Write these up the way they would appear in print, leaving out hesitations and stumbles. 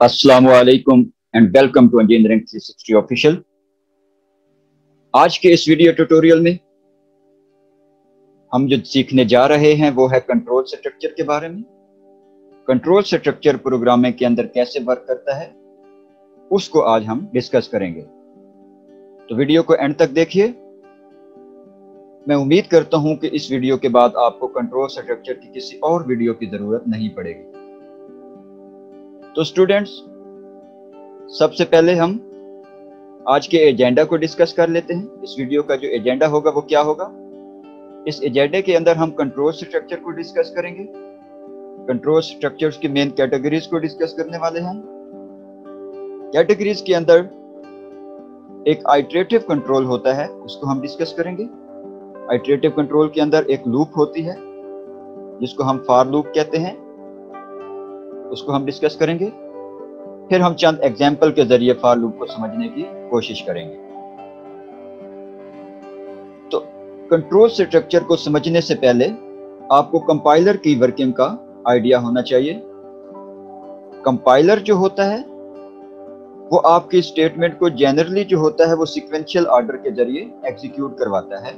अस्सलामु अलैकुम and welcome to engineering 360 official. आज के इस वीडियो ट्यूटोरियल में हम जो सीखने जा रहे हैं वो है कंट्रोल स्ट्रक्चर के बारे में। कंट्रोल स्ट्रक्चर प्रोग्रामिंग के अंदर कैसे वर्क करता है उसको आज हम डिस्कस करेंगे, तो वीडियो को एंड तक देखिए। मैं उम्मीद करता हूं कि इस वीडियो के बाद आपको कंट्रोल स्ट्रक्चर की किसी और वीडियो की जरूरत नहीं पड़ेगी। तो स्टूडेंट्स, सबसे पहले हम आज के एजेंडा को डिस्कस कर लेते हैं। इस वीडियो का जो एजेंडा होगा वो क्या होगा। इस एजेंडे के अंदर हम कंट्रोल स्ट्रक्चर को डिस्कस करेंगे। कंट्रोल स्ट्रक्चर्स की मेन कैटेगरीज को डिस्कस करने वाले हैं। कैटेगरीज के अंदर एक आइटरेटिव कंट्रोल होता है, उसको हम डिस्कस करेंगे। आइटरेटिव कंट्रोल के अंदर एक लूप होती है जिसको हम फॉर लूप कहते हैं, उसको हम डिस्कस करेंगे। फिर हम चंद एग्जाम्पल के जरिए फॉर लूप को समझने की कोशिश करेंगे। तो कंट्रोल स्ट्रक्चर को समझने से पहले आपको कंपाइलर की वर्किंग का आइडिया होना चाहिए। कंपाइलर जो होता है वो आपकी स्टेटमेंट को जनरली जो होता है वो सीक्वेंशियल ऑर्डर के जरिए एग्जीक्यूट करवाता है।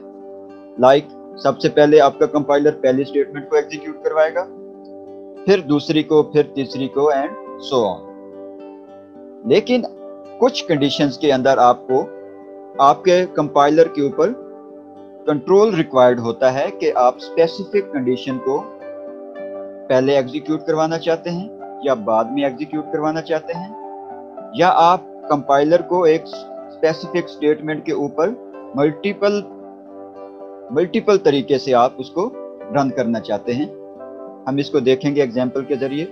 सबसे पहले आपका कंपाइलर पहली स्टेटमेंट को एग्जीक्यूट करवाएगा, फिर दूसरी को, फिर तीसरी को एंड सो ऑन। लेकिन कुछ कंडीशंस के अंदर आपको आपके कंपाइलर के ऊपर कंट्रोल रिक्वायर्ड होता है कि आप स्पेसिफिक कंडीशन को पहले एग्जीक्यूट करवाना चाहते हैं या बाद में एग्जीक्यूट करवाना चाहते हैं, या आप कंपाइलर को एक स्पेसिफिक स्टेटमेंट के ऊपर मल्टीपल तरीके से आप उसको रन करना चाहते हैं। हम इसको देखेंगे एग्जाम्पल के जरिए।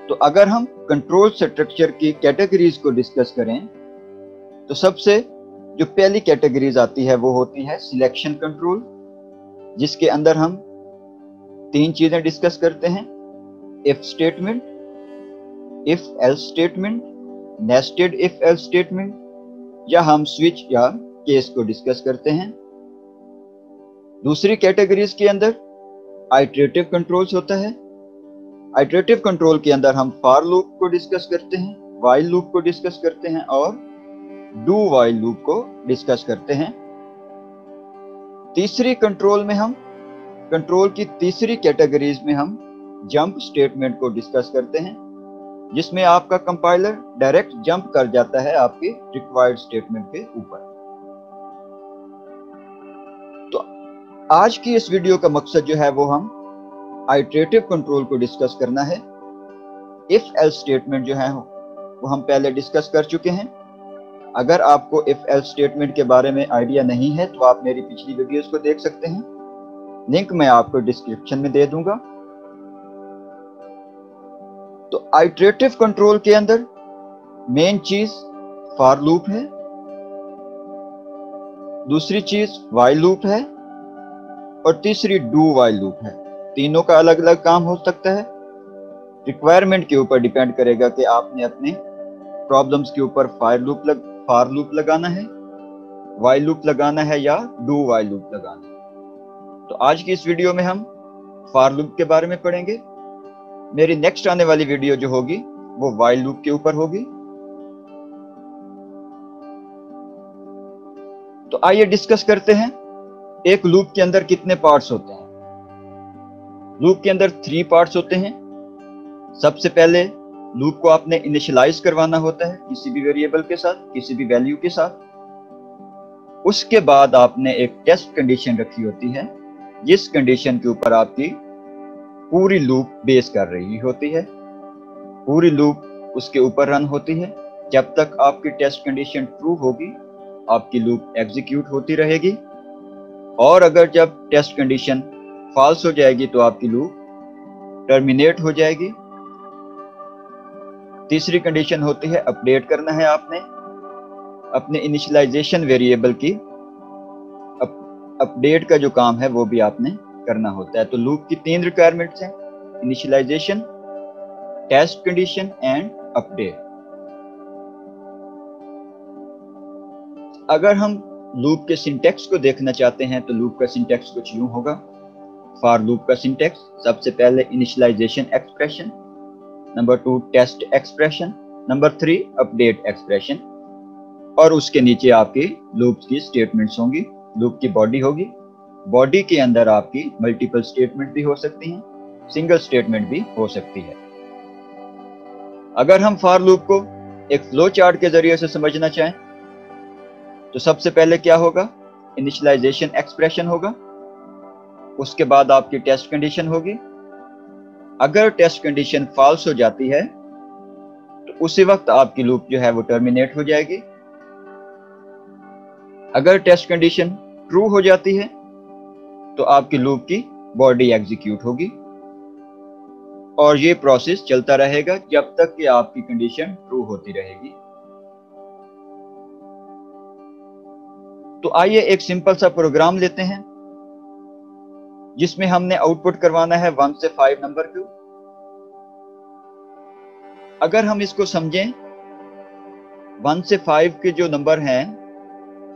तो अगर हम कंट्रोल स्ट्रक्चर की कैटेगरीज को डिस्कस करें तो सबसे जो पहली कैटेगरीज आती है वो होती है सिलेक्शन कंट्रोल, जिसके अंदर हम तीन चीजें डिस्कस करते हैं: if statement, if else statement, nested if else statement, या हम स्विच या केस को डिस्कस करते हैं। दूसरी कैटेगरीज के अंदर आइटरेटिव कंट्रोल्स होता है। आइटरेटिव कंट्रोल के अंदर हम फॉर लूप को डिस्कस करते हैं, व्हाइल लूप को डिस्कस करते हैं और डू व्हाइल लूप को डिस्कस करते हैं। तीसरी कंट्रोल में हम कंट्रोल की तीसरी कैटेगरीज में हम जंप स्टेटमेंट को डिस्कस करते हैं, जिसमें आपका कंपाइलर डायरेक्ट जंप कर जाता है आपकी रिक्वायर्ड स्टेटमेंट के ऊपर। तो आज की इस वीडियो का मकसद जो है वो हम आइटरेटिव कंट्रोल को डिस्कस करना है। इफ एल्स स्टेटमेंट जो है वो हम पहले डिस्कस कर चुके हैं। अगर आपको इफ एल्स स्टेटमेंट के बारे में आइडिया नहीं है तो आप मेरी पिछली वीडियोस को देख सकते हैं, लिंक मैं आपको डिस्क्रिप्शन में दे दूंगा। तो आइटरेटिव कंट्रोल के अंदर मेन चीज फॉर लूप है, दूसरी चीज व्हाइल लूप है और तीसरी डू व्हाइल लूप है। तीनों का अलग अलग काम हो सकता है, रिक्वायरमेंट के ऊपर डिपेंड करेगा कि आपने अपने प्रॉब्लम्स के ऊपर फॉर लूप लगाना है, व्हाइल लूप लगाना है या डू व्हाइल लूप लगाना है। तो आज की इस वीडियो में हम फॉर लूप के बारे में पढ़ेंगे। मेरी नेक्स्ट आने वाली वीडियो जो होगी वो व्हाइल लूप के ऊपर होगी। तो आइए डिस्कस करते हैं एक लूप के अंदर कितने पार्ट्स होते हैं। लूप के अंदर 3 पार्ट्स होते हैं। सबसे पहले लूप को आपने इनिशियलाइज करवाना होता है किसी भी वेरिएबल के साथ, किसी भी वैल्यू के साथ। उसके बाद आपने एक टेस्ट कंडीशन रखी होती है, जिस कंडीशन के ऊपर आपकी पूरी लूप बेस कर रही होती है। पूरी लूप उसके ऊपर रन होती है। जब तक आपकी टेस्ट कंडीशन ट्रू होगी आपकी लूप एग्जीक्यूट होती रहेगी, और अगर जब टेस्ट कंडीशन फॉल्स हो जाएगी तो आपकी लूप टर्मिनेट हो जाएगी। तीसरी कंडीशन होती है अपडेट करना है आपने अपने इनिशियलाइजेशन वेरिएबल की अपडेट का जो काम है वो भी आपने करना होता है। तो लूप की 3 रिक्वायरमेंट्स हैं: initialization, test condition and update. अगर हम लूप के सिंटैक्स को देखना चाहते हैं तो लूप का सिंटैक्स कुछ यूं होगा। फॉर लूप का सिंटैक्स: सबसे पहले initialization expression, number 2 test expression, number 3 update expression, और उसके नीचे आपकी लूप की स्टेटमेंट्स होंगी, लूप की बॉडी होगी। बॉडी के अंदर आपकी मल्टीपल स्टेटमेंट भी हो सकती हैं, सिंगल स्टेटमेंट भी हो सकती है। अगर हम फॉर लूप को एक फ्लो चार्ट के जरिए से समझना चाहें तो सबसे पहले क्या होगा, इनिशियलाइजेशन एक्सप्रेशन होगा, उसके बाद आपकी टेस्ट कंडीशन होगी। अगर टेस्ट कंडीशन फॉल्स हो जाती है तो उसी वक्त आपकी लूप जो है वो टर्मिनेट हो जाएगी। अगर टेस्ट कंडीशन ट्रू हो जाती है तो आपकी लूप की बॉडी एग्जीक्यूट होगी और ये प्रोसेस चलता रहेगा जब तक कि आपकी कंडीशन ट्रू होती रहेगी। तो आइए एक सिंपल सा प्रोग्राम लेते हैं जिसमें हमने आउटपुट करवाना है 1 से 5 नंबर को। अगर हम इसको समझें, 1 से 5 के जो नंबर हैं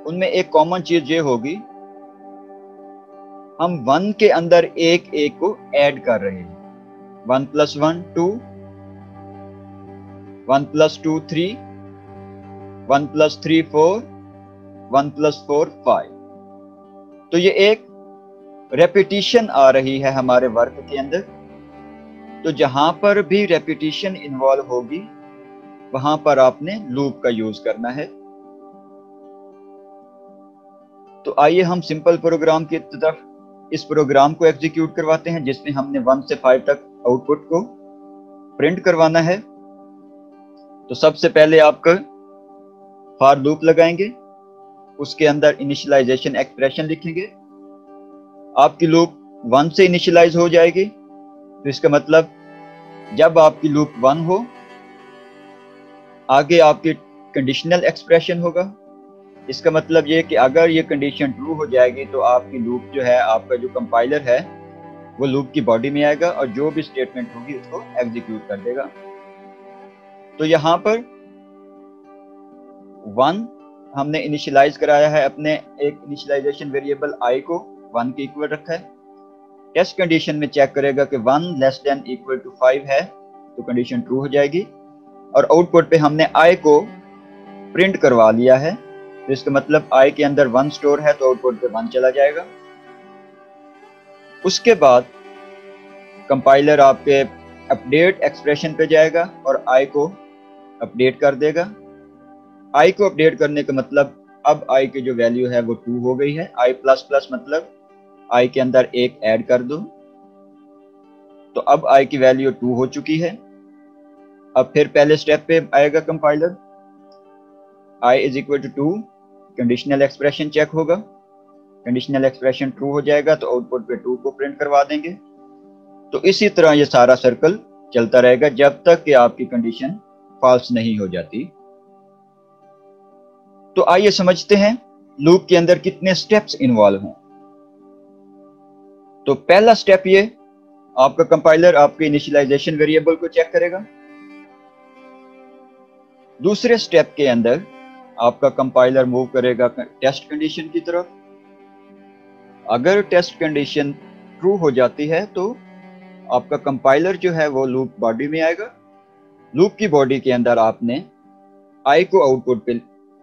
उनमें एक कॉमन चीज ये होगी, हम 1 के अंदर एक को ऐड कर रहे हैं। 1 + 1 2, 1 + 2 3, 1 + 3 4, 1 + 4 5। तो ये एक रेपिटिशन आ रही है हमारे वर्क के अंदर। तो जहां पर भी रेपिटिशन इन्वॉल्व होगी वहां पर आपने लूप का यूज करना है। तो आइए हम सिंपल प्रोग्राम की तरफ इस प्रोग्राम को एग्जीक्यूट करवाते हैं जिसमें हमने 1 से 5 तक आउटपुट को प्रिंट करवाना है। तो सबसे पहले आपका फॉर लूप लगाएंगे, उसके अंदर इनिशियलाइजेशन एक्सप्रेशन लिखेंगे। आपकी लूप 1 से इनिशियलाइज हो जाएगी, तो इसका मतलब जब आपकी लूप 1 हो आगे आपकी कंडीशनल एक्सप्रेशन होगा। इसका मतलब ये कि अगर ये कंडीशन ट्रू हो जाएगी तो आपकी लूप जो है, आपका जो कंपाइलर है वो लूप की बॉडी में आएगा और जो भी स्टेटमेंट होगी उसको एग्जीक्यूट कर देगा। तो यहाँ पर 1 हमने इनिशियलाइज कराया है, अपने एक इनिशियलाइजेशन वेरिएबल i को 1 के इक्वल रखा है। टेस्ट कंडीशन में चेक करेगा कि 1 <= 5 है तो कंडीशन ट्रू हो जाएगी और आउटपुट पे हमने i को प्रिंट करवा लिया है, तो इसका मतलब i के अंदर 1 स्टोर है तो आउटपुट पे 1 चला जाएगा। उसके बाद कंपाइलर आपके अपडेट एक्सप्रेशन पे जाएगा और i को अपडेट कर देगा। i को अपडेट करने का मतलब अब i की जो वैल्यू है वो 2 हो गई है। i++ मतलब i के अंदर 1 ऐड कर दो, तो अब i की वैल्यू 2 हो चुकी है। अब फिर पहले स्टेप पे आएगा compiler, i = 2, conditional expression check होगा, कंडीशनल एक्सप्रेशन ट्रू हो जाएगा तो आउटपुट पे 2 को प्रिंट करवा देंगे। तो इसी तरह ये सारा सर्कल चलता रहेगा जब तक कि आपकी कंडीशन फॉल्स नहीं हो जाती। तो आइए समझते हैं लूप के अंदर कितने स्टेप्स इन्वॉल्व हैं। तो पहला स्टेप ये, आपका कंपाइलर आपके इनिशियलाइजेशन वेरिएबल को चेक करेगा। दूसरे स्टेप के अंदर आपका कंपाइलर मूव करेगा टेस्ट कंडीशन की तरफ। अगर टेस्ट कंडीशन ट्रू हो जाती है तो आपका कंपाइलर जो है वो लूप बॉडी में आएगा। लूप की बॉडी के अंदर आपने i को आउटपुट पे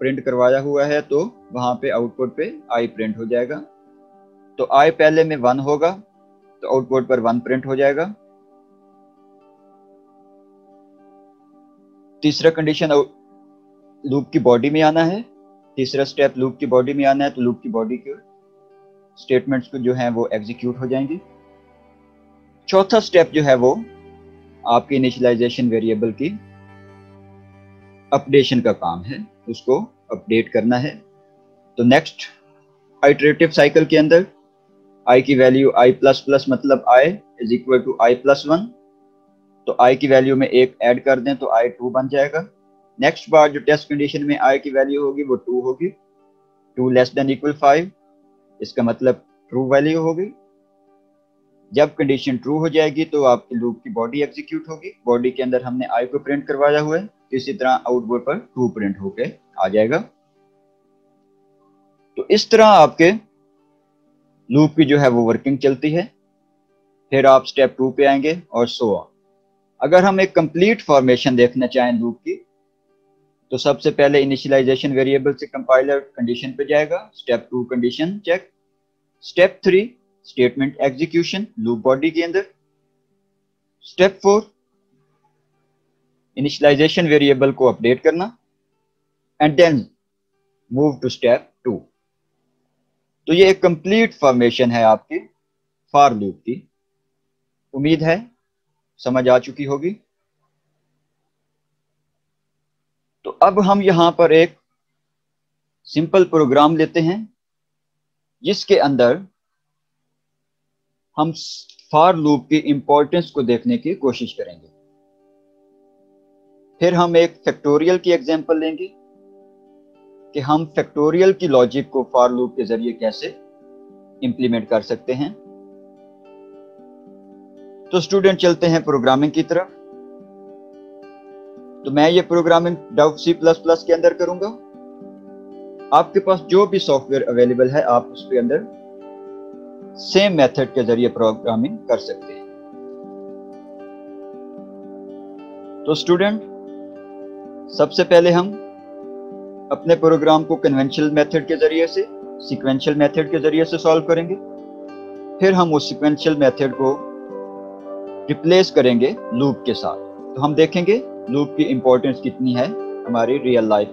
प्रिंट करवाया हुआ है तो वहां पे आउटपुट पे i प्रिंट हो जाएगा। तो i पहले में 1 होगा तो आउटपुट पर 1 प्रिंट हो जाएगा। तीसरा कंडीशन लूप की बॉडी में आना है, तीसरा स्टेप लूप की बॉडी में आना है, तो लूप की बॉडी के स्टेटमेंट्स को जो है वो एग्जीक्यूट हो जाएंगे। चौथा स्टेप जो है वो आपकी इनिशियलाइजेशन वेरिएबल की अपडेशन का काम है, उसको अपडेट करना है। तो नेक्स्ट आइटरेटिव साइकिल के अंदर i की वैल्यू i++ मतलब i = i+1, तो i की वैल्यू में 1 ऐड कर दें तो i 2 बन जाएगा। नेक्स्ट बार जो टेस्ट कंडीशन में i की वैल्यू होगी वो 2 होगी, 2 <= 5, इसका मतलब ट्रू वैल्यू होगी। जब कंडीशन ट्रू हो जाएगी तो आपकी लूप की बॉडी एग्जीक्यूट होगी। बॉडी के अंदर हमने i को प्रिंट करवाया हुआ है, इसी तरह आउटपुट पर 2 प्रिंट होके आ जाएगा। तो इस तरह आपके लूप की जो है वो वर्किंग चलती है। फिर आप स्टेप 2 पे आएंगे और सो ऑन। अगर हम एक कंप्लीट फॉर्मेशन देखना चाहें लूप की, तो सबसे पहले इनिशियलाइजेशन वेरिएबल से कंपाइलर कंडीशन पे जाएगा, step 2 condition check, step 3 statement execution loop body के अंदर, स्टेप 4 इनिशियलाइजेशन वेरिएबल को अपडेट करना, and then move to step 2। तो ये एक कंप्लीट फॉर्मेशन है आपकी फॉर लूप की। उम्मीद है समझ आ चुकी होगी। तो अब हम यहां पर एक सिंपल प्रोग्राम लेते हैं जिसके अंदर हम फॉर लूप की इंपॉर्टेंस को देखने की कोशिश करेंगे। फिर हम एक फैक्टोरियल की एग्जांपल लेंगे कि हम फैक्टोरियल की लॉजिक को फॉर लूप के जरिए कैसे इंप्लीमेंट कर सकते हैं। तो स्टूडेंट चलते हैं प्रोग्रामिंग की तरफ। तो मैं ये प्रोग्रामिंग C++ के अंदर करूंगा। आपके पास जो भी सॉफ्टवेयर अवेलेबल है आप उसके अंदर सेम मेथड के जरिए प्रोग्रामिंग कर सकते हैं। तो स्टूडेंट सबसे पहले हम अपने प्रोग्राम को कन्वेंशनल मेथड के जरिए से सीक्वेंशियल मेथड के जरिए से सॉल्व करेंगे। फिर हम उस सीक्वेंशियल मेथड को रिप्लेस करेंगे लूप के साथ। तो हम देखेंगे लूप की इंपॉर्टेंस कितनी है हमारी रियल लाइफ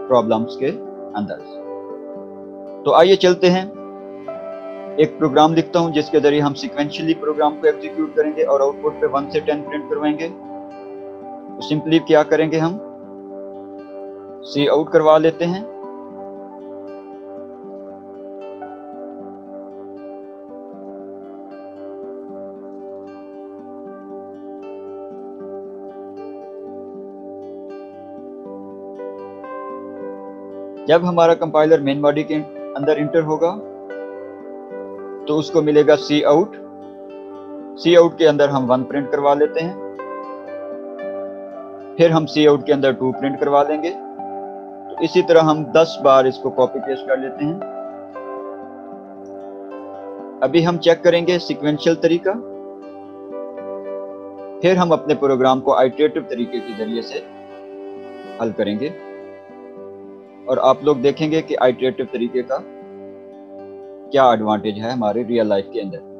प्रॉब्लम्स के अंदर। तो आइए चलते हैं, एक प्रोग्राम लिखता हूं जिसके जरिए हम सीक्वेंशियली प्रोग्राम को एग्जीक्यूट करेंगे और आउटपुट पे 1 से 10 प्रिंट करवाएंगे। तो सिंपली क्या करेंगे, हम सी आउट करवा लेते हैं। जब हमारा कंपाइलर मेन बॉडी के अंदर इंटर होगा तो उसको मिलेगा सी आउट। सी आउट के अंदर हम 1 प्रिंट करवा लेते हैं। फिर हम सी आउट के अंदर 2 प्रिंट करवा लेंगे। तो इसी तरह हम 10 बार इसको कॉपी पेस्ट कर लेते हैं। अभी हम चेक करेंगे सीक्वेंशियल तरीका। फिर हम अपने प्रोग्राम को आइटरेटिव तरीके के जरिए से हल करेंगे और आप लोग देखेंगे कि आइटरेटिव तरीके का क्या एडवांटेज है हमारे रियल लाइफ के अंदर।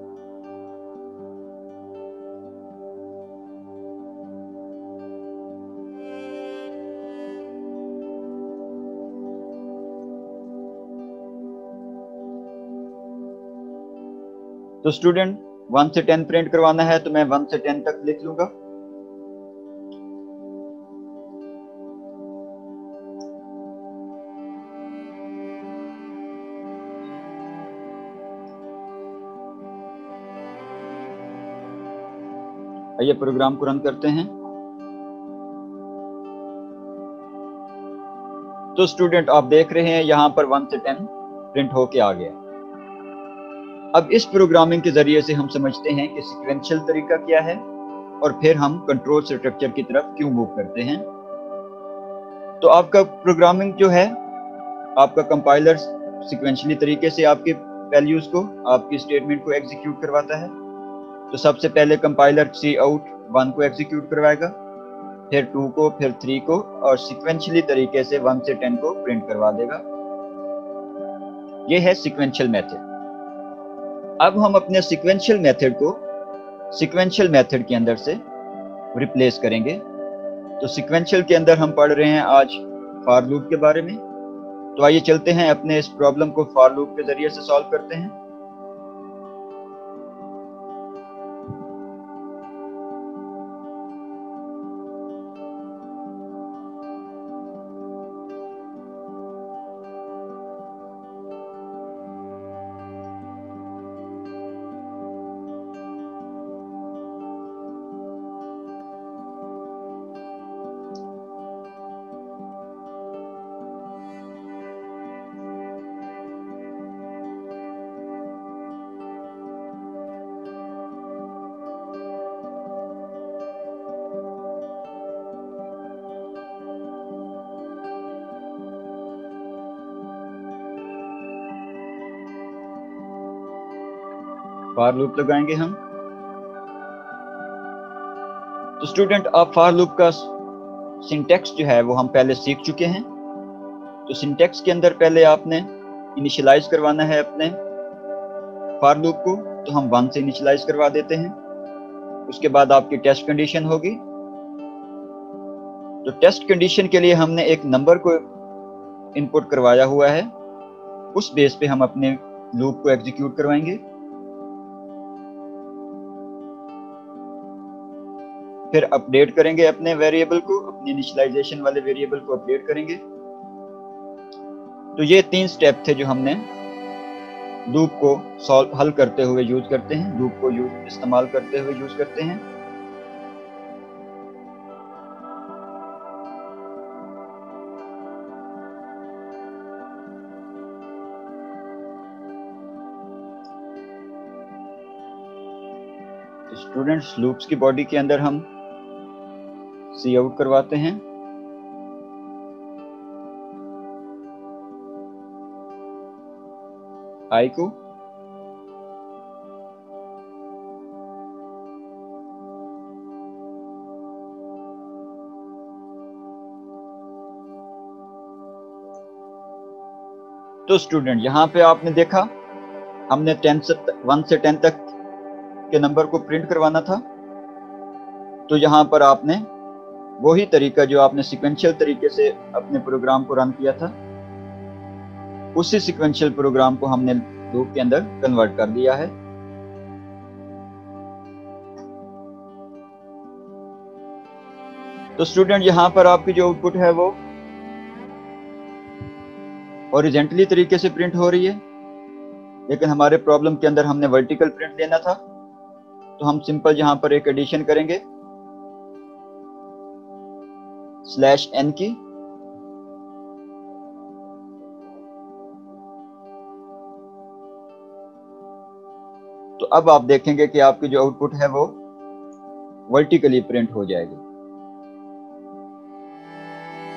तो स्टूडेंट 1 से 10 प्रिंट करवाना है तो मैं 1 से 10 तक लिख लूंगा। आइए प्रोग्राम को रन करते हैं। तो स्टूडेंट आप देख रहे हैं यहां पर 1 से 10 प्रिंट होके आ गया। अब इस प्रोग्रामिंग के जरिए से हम समझते हैं कि सीक्वेंशियल तरीका क्या है और फिर हम कंट्रोल स्ट्रक्चर की तरफ क्यों मूव करते हैं। तो आपका प्रोग्रामिंग जो है, आपका कंपाइलर सीक्वेंशियली तरीके से आपके वैल्यूज को, आपकी स्टेटमेंट को एग्जीक्यूट करवाता है। तो सबसे पहले कंपाइलर सी आउट 1 को एग्जीक्यूट करवाएगा, फिर 2 को, फिर 3 को, और सीक्वेंशियली तरीके से 1 से 10 को प्रिंट करवा देगा। यह है सीक्वेंशियल मेथड। अब हम अपने सीक्वेंशियल मेथड को सीक्वेंशियल मेथड के अंदर से रिप्लेस करेंगे। तो सीक्वेंशियल के अंदर हम पढ़ रहे हैं आज फॉर लूप के बारे में। तो आइए चलते हैं अपने इस प्रॉब्लम को फॉर लूप के जरिए से सॉल्व करते हैं। फॉर लूप लगाएंगे हम। तो स्टूडेंट, आप फॉर लूप का सिंटैक्स जो है वो हम पहले सीख चुके हैं। तो सिंटैक्स के अंदर पहले आपने इनिशियलाइज करवाना है अपने फॉर लूप को, तो हम 1 से इनिशियलाइज करवा देते हैं। उसके बाद आपकी टेस्ट कंडीशन होगी। तो टेस्ट कंडीशन के लिए हमने एक नंबर को इनपुट करवाया हुआ है, उस बेस पे हम अपने लूप को एग्जीक्यूट करवाएंगे। फिर अपडेट करेंगे अपने वेरिएबल को, अपने इनिशियलाइजेशन वाले वेरिएबल को अपडेट करेंगे। तो ये 3 स्टेप थे जो हमने लूप को हल करते हुए यूज करते हैं, लूप को इस्तेमाल करते हुए यूज करते हैं। तो स्टूडेंट्स, लूप्स की बॉडी के अंदर हम सी आउट करवाते हैं। आई को तो स्टूडेंट, यहां पे आपने देखा हमने 1 से 10 तक के नंबर को प्रिंट करवाना था। तो यहां पर आपने वही तरीका जो आपने सीक्वेंशियल तरीके से अपने प्रोग्राम को रन किया था, उसी सीक्वेंशियल प्रोग्राम को हमने लूप के अंदर कन्वर्ट कर दिया है। तो स्टूडेंट, यहां पर आपकी जो आउटपुट है वो हॉरिजॉन्टली तरीके से प्रिंट हो रही है, लेकिन हमारे प्रॉब्लम के अंदर हमने वर्टिकल प्रिंट देना था। तो हम सिंपल यहां पर एक एडिशन करेंगे /n की। तो अब आप देखेंगे कि आपकी जो आउटपुट है वो वर्टिकली प्रिंट हो जाएगी।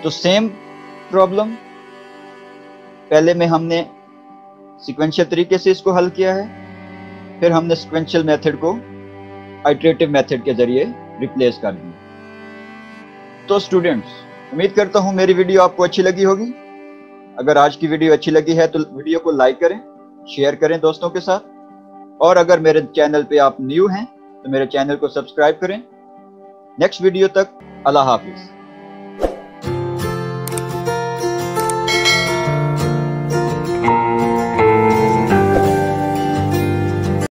तो सेम प्रॉब्लम पहले में हमने सीक्वेंशियल तरीके से इसको हल किया है, फिर हमने सीक्वेंशियल मेथड को आइटरेटिव मेथड के जरिए रिप्लेस कर दिया। तो स्टूडेंट्स, उम्मीद करता हूं मेरी वीडियो आपको अच्छी लगी होगी। अगर आज की वीडियो अच्छी लगी है तो वीडियो को लाइक करें, शेयर करें दोस्तों के साथ, और अगर मेरे चैनल पे आप न्यू हैं तो मेरे चैनल को सब्सक्राइब करें। नेक्स्ट वीडियो तक अल्लाह हाफिज।